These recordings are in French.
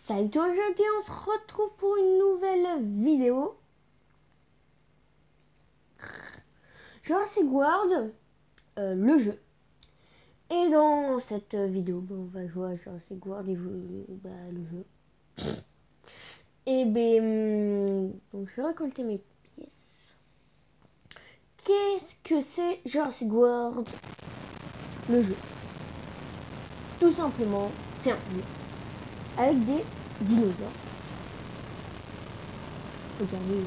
Salut tout le monde, on se retrouve pour une nouvelle vidéo. Jurassic World, le jeu. Et dans cette vidéo, on va jouer à Jurassic World et le jeu. Et donc je vais récolter mes pièces. Qu'est-ce que c'est Jurassic World, le jeu? Tout simplement, c'est un jeu avec des dinosaures. Regardez.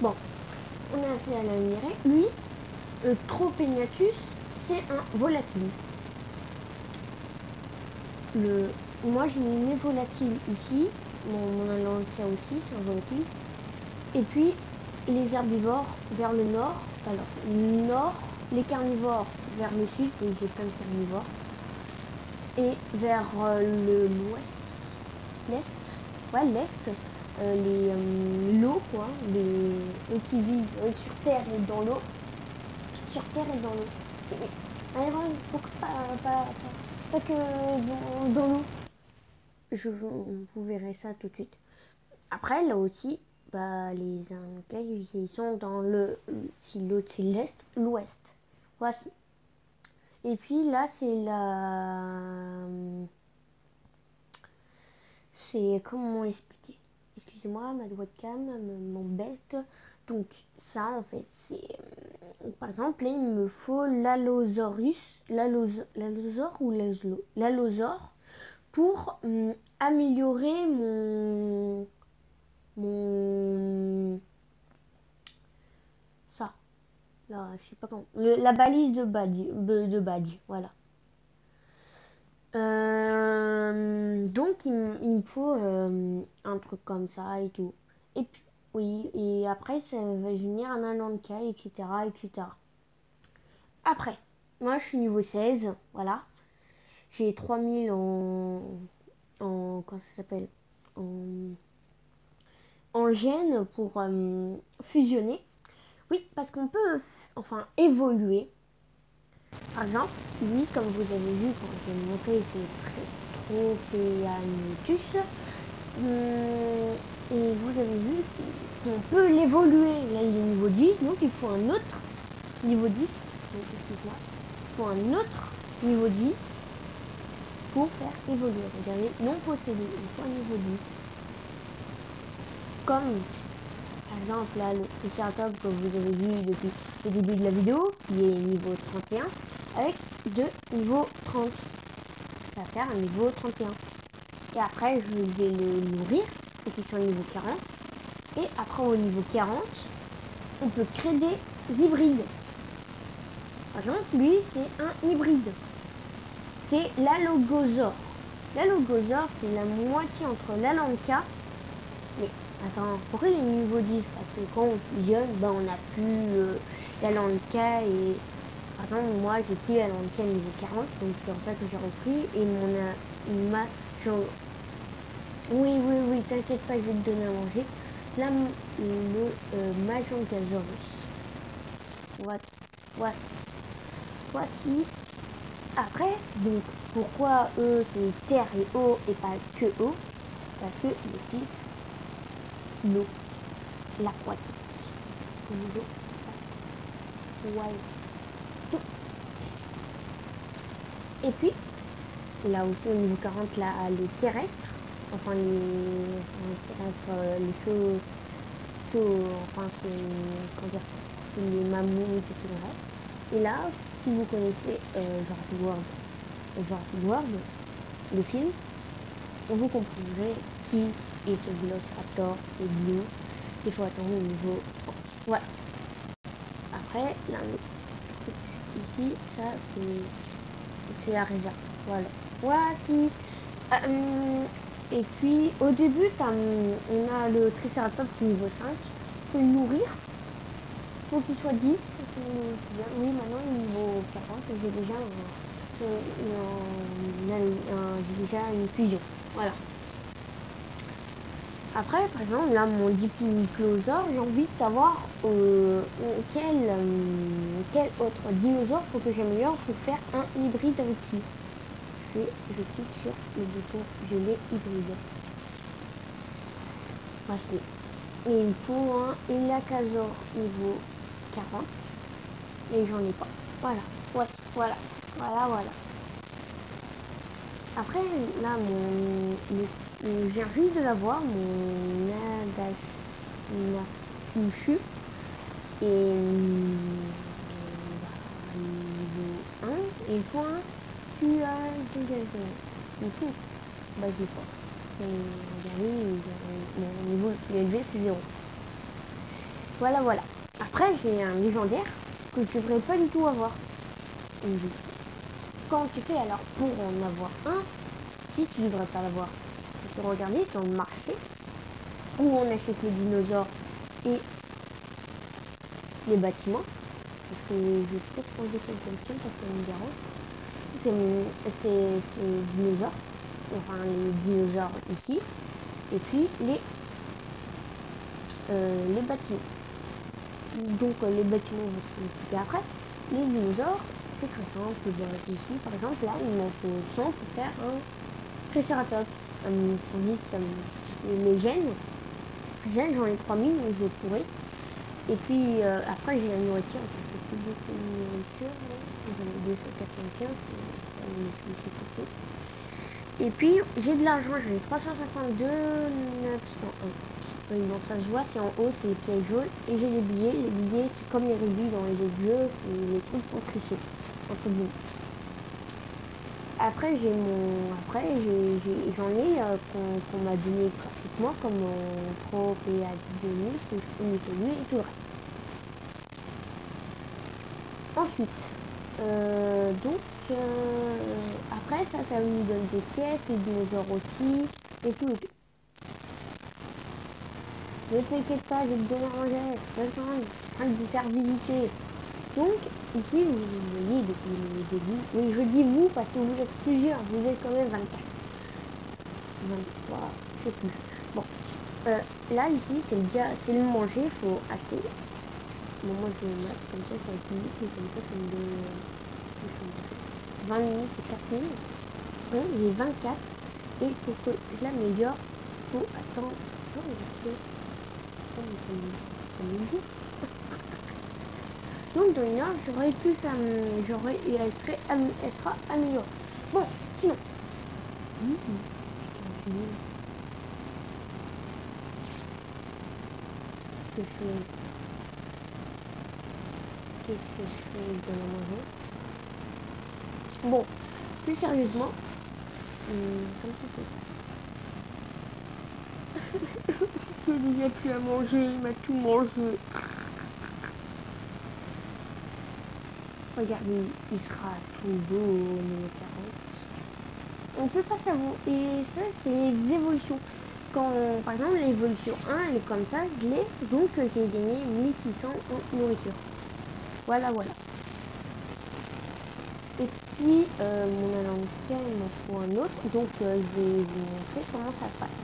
Bon, on a assez à l'admirer. Lui, le Tropéniatus, c'est un volatile. Moi, j'ai mis mes volatiles ici. Mon Alantia aussi, c'est un volatile. Et puis, les herbivores vers le nord. Alors, nord, les carnivores vers le sud, donc j'ai plein de carnivores. Et vers l'est, l'eau, quoi. Eux qui vivent sur Terre et dans l'eau. Sur Terre et dans l'eau. Pas que dans l'eau. Vous verrez ça tout de suite. Après, là aussi, les Incas, ils sont dans si l'autre c'est l'est, l'ouest. Voici. Et puis là, c'est comment expliquer? Excusez-moi, ma webcam m'embête. Donc ça, en fait, c'est par exemple, là, il me faut l'allosaure pour améliorer ça. Là, je sais pas comment. La balise de badge, voilà. Donc il me faut un truc comme ça et tout. Et puis, oui, et après ça va venir un Alanka, etc., etc. Après, moi je suis niveau 16, voilà. J'ai 3000 comment ça s'appelle, en gènes pour fusionner. Oui, parce qu'on peut évoluer. Par exemple, lui, comme vous avez vu quand je vais montrer, c'est Tropéanitus. Et vous avez vu qu'on peut l'évoluer. Là, il est niveau 10, donc il faut un autre niveau 10. Excuse-moi. Il faut un autre niveau 10 pour faire évoluer. Regardez, non possédé, il faut un niveau 10. Comme, par exemple, là, le Triceratops que vous avez vu depuis le début de la vidéo, qui est niveau 31, avec 2 niveaux 30. Ça va faire un niveau 31. Et après, je vais le nourrir, et qu'il soit niveau 40. Et après, au niveau 40, on peut créer des hybrides. Par exemple, lui, c'est un hybride. C'est l'Allogosaure. L'Allogosaure, c'est la moitié entre l'Alanka. Mais attends, pourquoi il est niveau 10? Parce que quand on fusionne, on n'a plus l'Alanka et... Par exemple, moi, j'ai pris l'Alanka niveau 40, donc c'est en ça que j'ai repris. Et Oui, t'inquiète pas, je vais te donner à manger. Là, le Majungasaurus. Voici. Après, donc, pourquoi eux, c'est terre et eau et pas que eau? Parce que il existe l'eau, l'aquatique. L'eau, voilà. Tout. Et puis, là aussi, au niveau 40, là, les terrestres. Enfin, les choses, c'est les mammouths, etc. Et là, si vous connaissez Jurassic World, le film, vous comprendrez qui est ce Velociraptor, c'est bleu. Il faut attendre au niveau... Ouais. Après, là, ici, ça, c'est la réserve. Voilà. Voici. Et puis, au début, on a le Triceratops niveau 5. Il faut le nourrir. Il faut qu'il soit 10. Oui, maintenant, il est niveau 40. J'ai déjà une fusion. Voilà. Après, par exemple, là, mon Diplosaure, j'ai envie de savoir quel autre dinosaure faut que j'améliore pour faire un hybride avec lui. Je clique sur le bouton gelé hybride. Voici. Et il me faut un Elacasaur niveau 40. Et j'en ai pas. Voilà. Voici. Voilà. Voilà. Après, là, j'ai envie de l'avoir, mon Nagakuchu. Et niveau 1, et il faut un il faut. Bah, je l'ai pas. Regardez, mon niveau le plus élevé, c'est 0. Voilà. Après, j'ai un légendaire que tu devrais pas du tout avoir. Quand tu fais alors pour en avoir un, si tu devrais pas l'avoir, tu peux regarder dans le marché où on achète les dinosaures et les bâtiments. Je vais peut-être changer cette question parce qu'elle me dérange. C'est les dinosaures, enfin les dinosaures ici, et puis les bâtiments. Donc les bâtiments vont se expliquer après. Les dinosaures, c'est très simple. Ici, par exemple, là, il m'en faut 100 pour faire un Triceratops. Les gènes, j'en ai 3000, donc je pourrais. Et puis après, j'ai la nourriture. J'ai plus beaucoup de nourriture. J'en ai 295. Et puis, j'ai de l'argent. J'en ai 352 901. Oui, bon, ça se voit, c'est en haut, c'est les pièges jaunes. Et j'ai des billets. Les billets, c'est comme les rubis dans les autres jeux, c'est les trucs pour tricher, entre guillemets. Après, j'en ai qu'on m'a donné gratuitement, comme en Pro PA 2000, que je peux m'utiliser et tout le reste. Ensuite, après, ça nous donne des pièces, les dinosaures aussi, et tout. Ne t'inquiète pas, je vais te donner à manger. Reste en train de vous faire visiter. Donc, ici, vous voyez depuis le début. Oui, je dis vous parce que vous êtes plusieurs. Vous êtes quand même 24. 23, je sais plus. Bon, là, ici, c'est le manger. Il faut acheter. Bon, moi, je vais le mettre comme ça va être plus vite. Mais comme ça me donne 20 minutes, c'est 4000. Donc, j'ai 24. Et pour que je l'améliore, il faut attendre. Donc dans une heure, elle sera améliorée. Bon, sinon. Qu'est-ce que je fais de la manger? Bon, plus sérieusement, comme ça. Je n'ai plus à manger, il m'a tout mangé. Regardez, il sera tout beau au niveau 40. On peut pas savoir. Et ça, c'est les évolutions. Quand, par exemple, l'évolution 1, elle est comme ça, je l'ai. Donc, j'ai gagné 1600 en nourriture. Voilà. Et puis, mon alambicaire, il m'en faut un autre. Donc, je vais vous montrer comment ça se passe.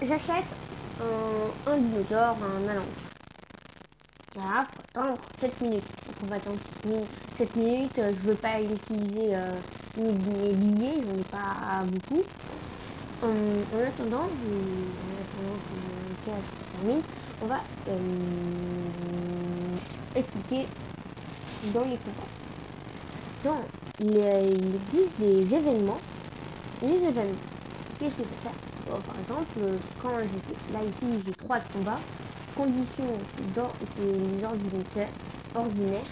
J'achète un dinosaure, un alambicaire. Voilà, faut attendre 7 minutes. Donc on va attendre 7 minutes. Je ne veux pas utiliser mes billets, j'en ai pas beaucoup. En attendant que mon cas se termine, on va expliquer dans les combats. Donc, il existe des événements. Les événements, qu'est-ce que ça fait? Par exemple, quand là ici j'ai 3 combats. Conditions, c'est les ordinaires.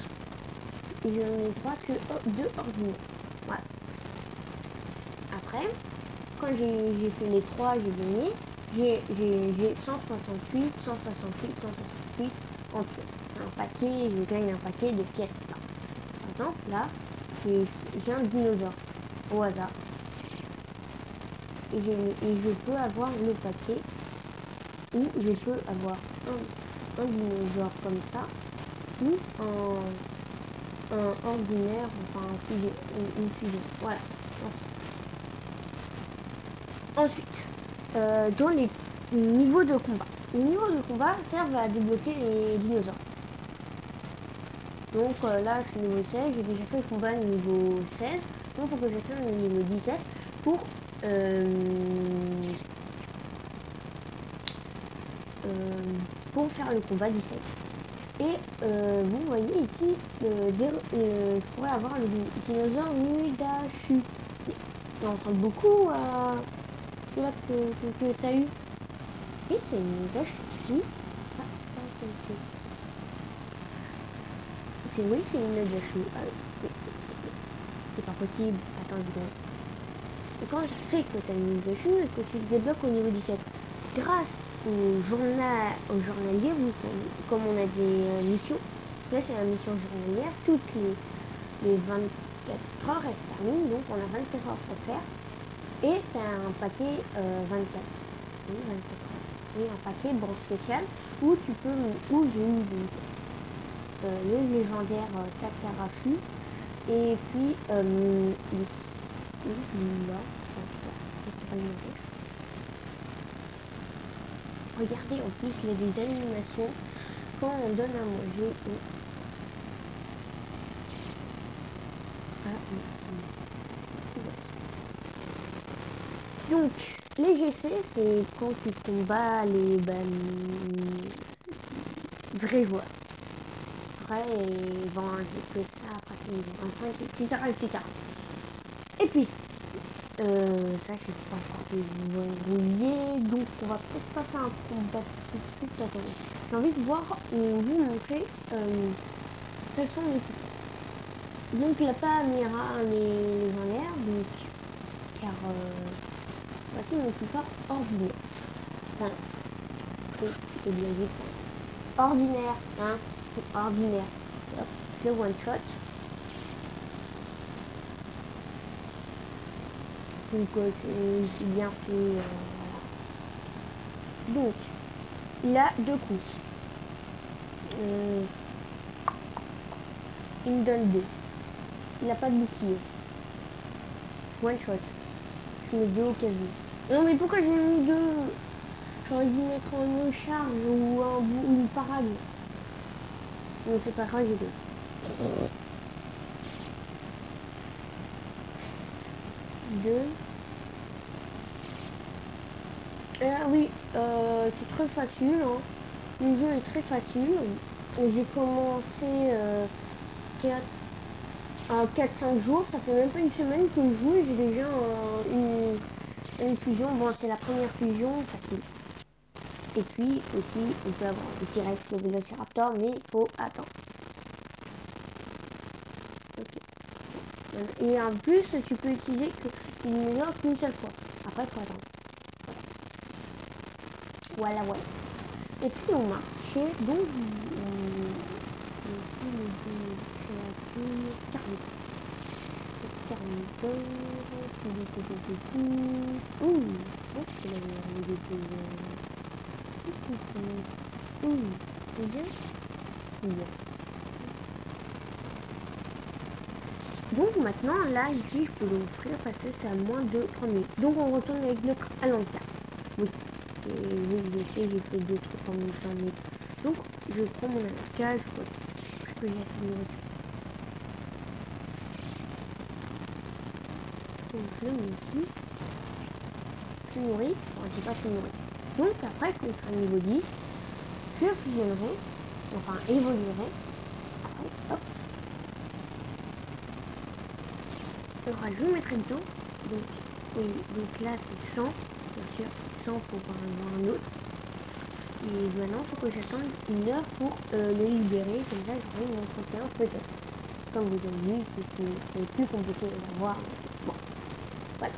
Et je n'ai pas que 2 ordinaires. Voilà. Après, quand j'ai fait les 3, j'ai gagné. J'ai 168 en pièces. Un paquet, je gagne un paquet de pièces là. Par exemple, là, j'ai un dinosaure au hasard. Et je peux avoir le paquet ou je peux avoir un dinosaure comme ça ou un ordinaire, enfin une fusion. Voilà. Ensuite, dans les niveau de combat. Les niveaux de combat servent à débloquer les dinosaures. Donc là, je suis niveau 16, j'ai déjà fait le combat niveau 16. Donc il faut que j'atteigne le niveau 17 pour faire le combat 17. Et vous voyez ici, je pourrais avoir le dinosaure Mudachu. Ça ressemble beaucoup à celui-là que tu as eu. Et c'est une Mudachu. C'est oui, c'est une Mudachu. C'est pas possible. Attends une seconde. Et quand je sais que tu as une Mudachu et que tu le débloques au niveau 17, grâce au journalier, comme on a des missions, là c'est la mission journalière, toutes les 24 heures elles se terminent, donc on a 24 heures pour faire, et tu as un paquet 24. Oui, 24 heures. Et un paquet bon spécial où tu peux, où j'ai eu le légendaire Sakarafu, et puis là, regardez, en plus, il y a des animations quand on donne à manger. Donc, les GC, c'est quand tu combats les vrais joueurs. Après, ils vont que ça à partir du 25, etc. Et puis, ça, je sais pas encore si vous verrouiller, donc on va peut-être pas faire un combat tout de suite. Attendez, j'ai envie de voir vous montrer quels sont les coups. Donc la Pamira les en l'air, donc car voici mon plus fort ordinaire. Enfin, c'est bien dit. Ordinaire, hein, ordinaire. Hop, le one shot. Donc c'est bien fait. Voilà. Donc, il a 2 coups. Il me donne 2. Il n'a pas de bouclier. One shot. Je mets 2 au cas où. Non mais pourquoi j'ai mis 2? J'aurais dû mettre un charge ou une parade. Mais c'est pas grave, j'ai 2. Oui, c'est très facile. Hein. Le jeu est très facile. J'ai commencé 4-5 jours. Ça fait même pas une semaine que je joue et j'ai déjà une fusion. Bon, c'est la première fusion, facile. Et puis aussi, on peut avoir le T-Rex, le Vélociraptor, mais il faut attendre. Okay. Et en plus, tu peux utiliser une dinosaure qu'une seule fois. Après, il faut attendre. Voilà, voilà. Et puis on marchait donc donc maintenant là ici je peux l'offrir parce que c'est à moins de 3 minutes. Donc on retourne avec notre Alanka. Oui. Et oui, je sais, j'ai fait 2 trucs en même temps, mais... Donc, je prends mon Alanka, je peux y aller. Donc, je le mets ici. Je nourris. Enfin, je sais pas si nourris. Donc, après, quand il sera niveau 10, je fusionnerai, enfin, évoluerai. Après, hop. Alors, je le mettrai dedans. Donc, oui, donc là, c'est 100, bien sûr. 100 pour avoir un autre. Et maintenant, il faut que j'attende 1 heure pour les libérer. Comme ça, j'aurai mon 31 peut-être. Comme vous avez vu, c'est plus compliqué à voir. Bon, voilà.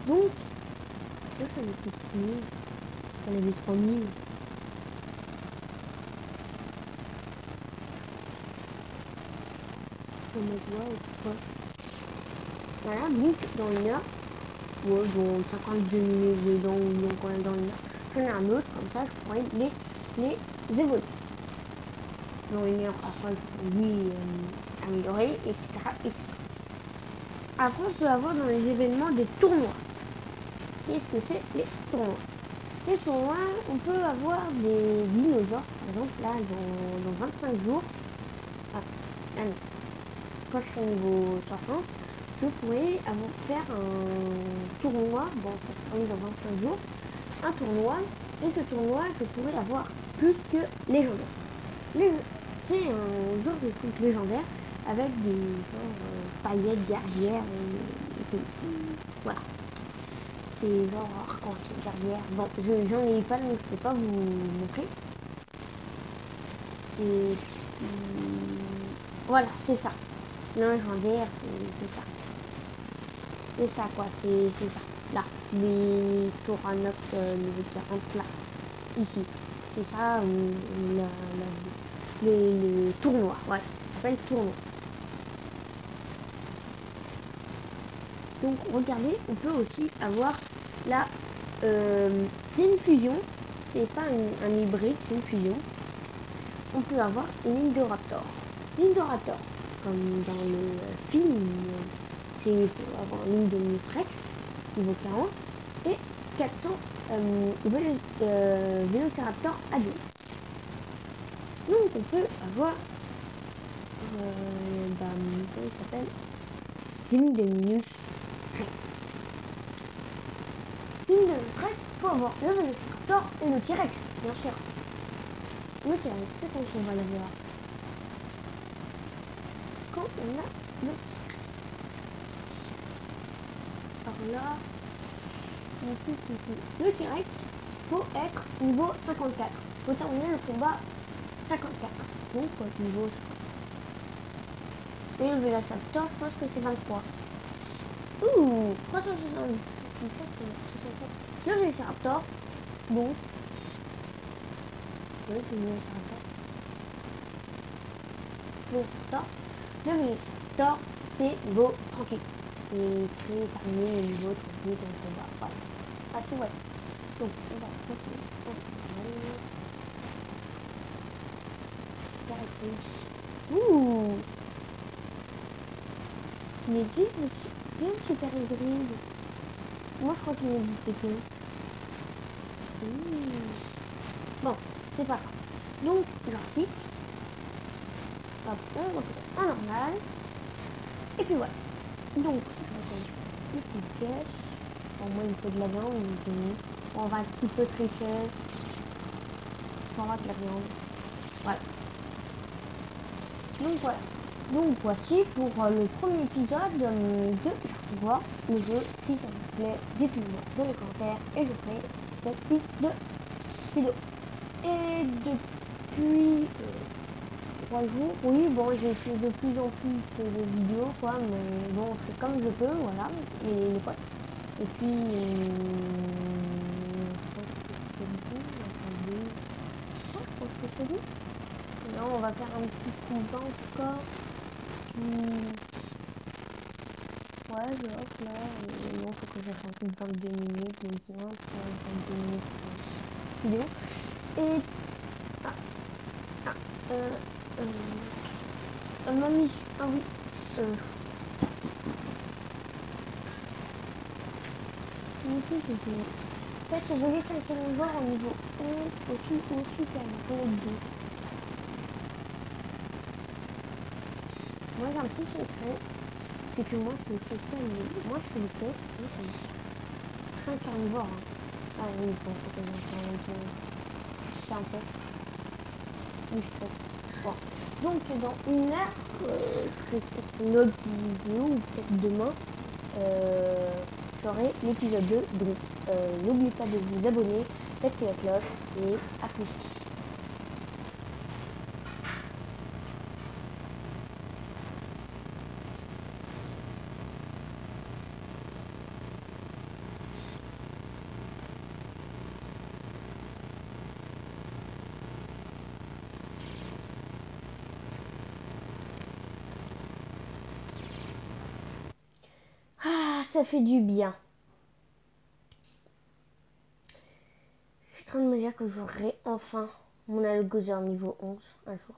Donc, ça me coûte 1000. On avait 3000. On me doit ou quoi. Voilà, donc dans 1 heure. Ouais, bon, 52 minutes dedans, donc on est dans 1 heure. J'en ai un autre, comme ça je pourrais les évoluer. Dans 1 heure, après je peux lui améliorer, etc. Après on peut avoir dans les événements des tournois. Qu'est-ce que c'est les tournois? Et pour moi, on peut avoir des dinosaures, par exemple, là, dans 25 jours. Ah non, quand je serai niveau 60, je pourrais faire un tournoi, bon, ça sera oui, dans 25 jours, un tournoi, et ce tournoi, je pourrais avoir plus que légendaire. C'est un genre de truc légendaire avec des paillettes guerrières et tout. Voilà. C'est genre arc-en-ciel guerrière. Bon, j'en ai pas, donc je peux pas vous montrer. Et voilà, c'est ça. Légendaire, c'est ça. C'est ça quoi, c'est ça. Là, les Toranox niveau 40 là, ici. C'est ça, le tournoi, voilà, ça s'appelle tournoi. Donc regardez, on peut aussi avoir là, c'est une fusion, c'est pas un hybride, c'est une fusion. On peut avoir une Indoraptor. L'Indoraptor, comme dans le film, c'est pour avoir une de Rex, niveau 40, et 400 Vélociraptor adultes. Donc on peut avoir, comment il s'appelle, Vindemius Rex. Vindemius Rex, il faut avoir le Vélociraptor et le T-Rex, bien sûr. Le T-Rex, c'est quand on va l'avoir. Quand on a le par là, le T-Rex, faut être niveau 54. Faut terminer le combat 54. Donc niveau 50. Et le Vélociraptor, je pense que c'est 23. Ouh, 360. Le Vélociraptor, bon. Le Vélociraptor. Le Vélociraptor, c'est niveau 38. C'est créé, terminé le niveau 38 dans le combat. Voilà. Ah, tout ouais. Donc, on va continuer. Ouh, il existe plein de super hybrides. Moi, je crois qu'il n'existe que. Bon, c'est pas grave. Donc, graphique. Hop, on retrouve en normal. Et puis voilà. Donc, je vais une petite caisse. Bon, moi, il me faut de la viande, mais on va un petit peu tricher. On va de la viande. Voilà. Donc voilà. Donc voici pour le premier épisode de Voir le jeu. Si ça vous plaît, dites-le-moi dans les commentaires et je ferai cette piste de vidéo. Et depuis 3 jours, oui, bon, j'ai fait de plus en plus de vidéos, quoi, mais bon, je fais comme je peux, voilà, et les potes. Et puis, je pense que c'est dit. Là, on va faire un petit combat encore. Ouais, je hop là. Non, faut que je fasse une 22 minutes, donc 22 minutes vidéo. Et. Mamie. Ah oui. Faites évoluer 5e joueur au niveau 1 au super niveau 2. Moi j'ai un petit secret, c'est que moi je fais ça, moi je fais le test, c'est 5 carnivores. Hein. Ah oui, bon, c'est que c'est un test. Oui, je fais. Bon. Donc dans une heure, je ferai peut-être une autre vidéo, ou peut-être demain, j'aurai l'épisode 2. Donc n'oubliez pas de vous abonner, d'activer la cloche et à plus. Ah, ça fait du bien. Je suis en train de me dire que j'aurai enfin mon Algozer niveau 11 un jour.